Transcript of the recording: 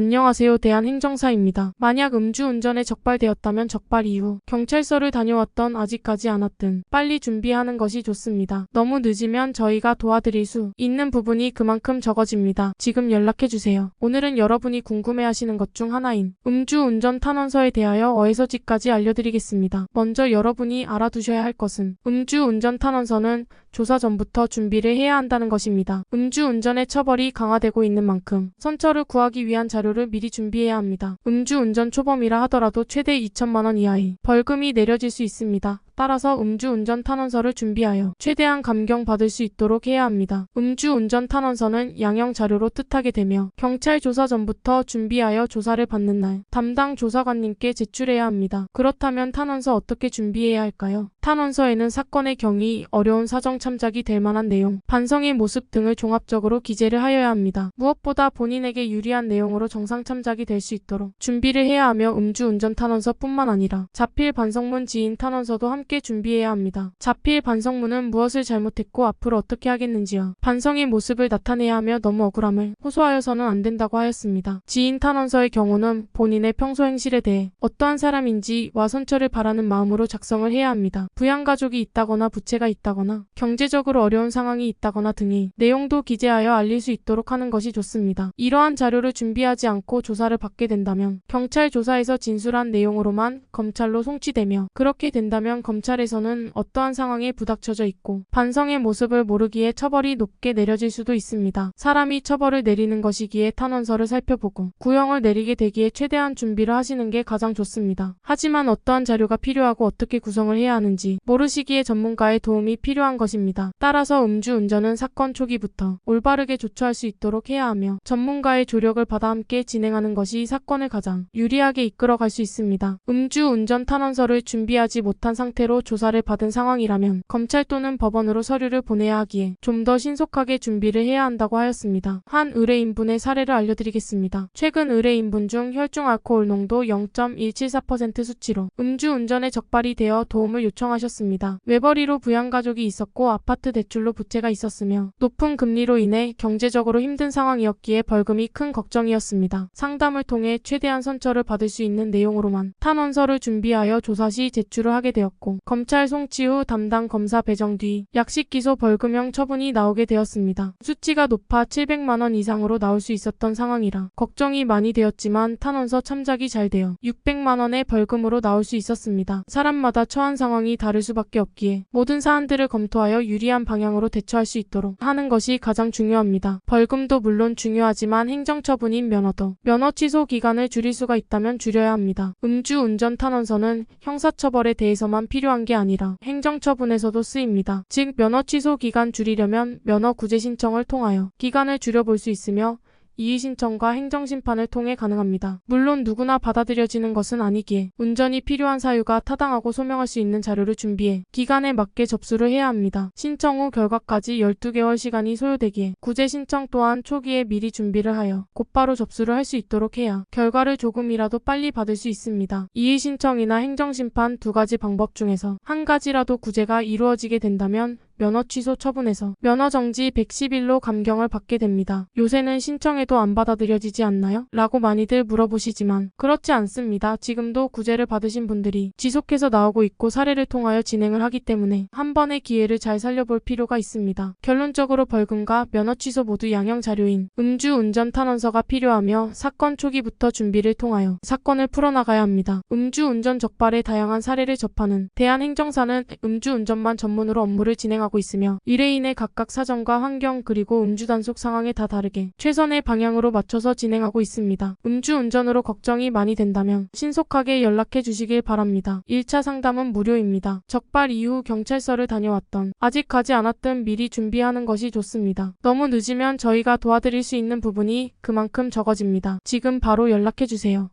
안녕하세요. 대한행정사입니다. 만약 음주운전에 적발되었다면 적발 이후 경찰서를 다녀왔던 아직까지 않았든 빨리 준비하는 것이 좋습니다. 너무 늦으면 저희가 도와드릴 수 있는 부분이 그만큼 적어집니다. 지금 연락해주세요. 오늘은 여러분이 궁금해하시는 것 중 하나인 음주운전 탄원서에 대하여 어에서지까지 알려드리겠습니다. 먼저 여러분이 알아두셔야 할 것은 음주운전 탄원서는 조사 전부터 준비를 해야 한다는 것입니다. 음주운전의 처벌이 강화되고 있는 만큼 선처를 구하기 위한 자료를 미리 준비해야 합니다. 음주운전 초범이라 하더라도 최대 2천만 원 이하의 벌금이 내려질 수 있습니다. 따라서 음주운전 탄원서를 준비하여 최대한 감경받을 수 있도록 해야 합니다. 음주운전 탄원서는 양형 자료로 뜻하게 되며 경찰 조사 전부터 준비하여 조사를 받는 날 담당 조사관님께 제출해야 합니다. 그렇다면 탄원서 어떻게 준비해야 할까요? 탄원서에는 사건의 경위, 어려운 사정 참작이 될 만한 내용, 반성의 모습 등을 종합적으로 기재를 하여야 합니다. 무엇보다 본인에게 유리한 내용으로 정상 참작이 될 수 있도록 준비를 해야 하며 음주운전 탄원서뿐만 아니라 자필 반성문 지인 탄원서도 함께 준비해야 합니다. 자필 반성문은 무엇을 잘못했고 앞으로 어떻게 하겠는지와 반성의 모습을 나타내야 하며 너무 억울함을 호소하여서는 안 된다고 하였습니다. 지인 탄원서의 경우는 본인의 평소 행실에 대해 어떠한 사람인지와 선처를 바라는 마음으로 작성을 해야 합니다. 부양가족이 있다거나 부채가 있다거나 경제적으로 어려운 상황이 있다거나 등의 내용도 기재하여 알릴 수 있도록 하는 것이 좋습니다. 이러한 자료를 준비하지 않고 조사를 받게 된다면 경찰 조사에서 진술한 내용으로만 검찰로 송치되며 그렇게 된다면 검찰에서는 어떠한 상황에 부닥쳐져 있고 반성의 모습을 모르기에 처벌이 높게 내려질 수도 있습니다. 사람이 처벌을 내리는 것이기에 탄원서를 살펴보고 구형을 내리게 되기에 최대한 준비를 하시는 게 가장 좋습니다. 하지만 어떠한 자료가 필요하고 어떻게 구성을 해야 하는지 모르시기에 전문가의 도움이 필요한 것입니다. 따라서 음주운전은 사건 초기부터 올바르게 조처할 수 있도록 해야 하며 전문가의 조력을 받아 함께 진행하는 것이 사건을 가장 유리하게 이끌어갈 수 있습니다. 음주운전 탄원서를 준비하지 못한 상태로 조사를 받은 상황이라면 검찰 또는 법원으로 서류를 보내야 하기에 좀 더 신속하게 준비를 해야 한다고 하였습니다. 한 의뢰인분의 사례를 알려드리겠습니다. 최근 의뢰인분 중 혈중 알코올 농도 0.174% 수치로 음주운전에 적발이 되어 도움을 요청하셨습니다. 외벌이로 부양가족이 있었고 아파트 대출로 부채가 있었으며 높은 금리로 인해 경제적으로 힘든 상황이었기에 벌금이 큰 걱정이었습니다. 상담을 통해 최대한 선처를 받을 수 있는 내용으로만 탄원서를 준비하여 조사 시 제출을 하게 되었고 검찰 송치 후 담당 검사 배정 뒤 약식 기소 벌금형 처분이 나오게 되었습니다. 수치가 높아 700만 원 이상으로 나올 수 있었던 상황이라 걱정이 많이 되었지만 탄원서 참작이 잘 되어 600만 원의 벌금으로 나올 수 있었습니다. 사람마다 처한 상황이 다를 수밖에 없기에 모든 사안들을 검토하여 유리한 방향으로 대처할 수 있도록 하는 것이 가장 중요합니다. 벌금도 물론 중요하지만 행정처분인 면허도 면허 취소 기간을 줄일 수가 있다면 줄여야 합니다. 음주운전 탄원서는 형사처벌에 대해서만 필요한 게 아니라 행정처분에서도 쓰입니다. 즉 면허 취소 기간 줄이려면 면허 구제 신청을 통하여 기간을 줄여볼 수 있으며 이의신청과 행정심판을 통해 가능합니다. 물론 누구나 받아들여지는 것은 아니기에 운전이 필요한 사유가 타당하고 소명할 수 있는 자료를 준비해 기간에 맞게 접수를 해야 합니다. 신청 후 결과까지 12개월 시간이 소요되기에 구제 신청 또한 초기에 미리 준비를 하여 곧바로 접수를 할 수 있도록 해야 결과를 조금이라도 빨리 받을 수 있습니다. 이의신청이나 행정심판 두 가지 방법 중에서 한 가지라도 구제가 이루어지게 된다면 면허 취소 처분에서 면허 정지 110일로 감경을 받게 됩니다. 요새는 신청해도 안 받아들여지지 않나요? 라고 많이들 물어보시지만 그렇지 않습니다. 지금도 구제를 받으신 분들이 지속해서 나오고 있고 사례를 통하여 진행을 하기 때문에 한 번의 기회를 잘 살려볼 필요가 있습니다. 결론적으로 벌금과 면허 취소 모두 양형 자료인 음주운전 탄원서가 필요하며 사건 초기부터 준비를 통하여 사건을 풀어나가야 합니다. 음주운전 적발의 다양한 사례를 접하는 대한행정사는 음주운전만 전문으로 업무를 진행하고 있으며 의뢰인의 각각 사정과 환경 그리고 음주 단속 상황에 다 다르게 최선의 방향으로 맞춰서 진행하고 있습니다. 음주운전으로 걱정이 많이 된다면 신속하게 연락해 주시길 바랍니다. 1차 상담은 무료입니다. 적발 이후 경찰서를 다녀왔던 아직 가지 않았든 미리 준비하는 것이 좋습니다. 너무 늦으면 저희가 도와드릴 수 있는 부분이 그만큼 적어집니다. 지금 바로 연락해 주세요.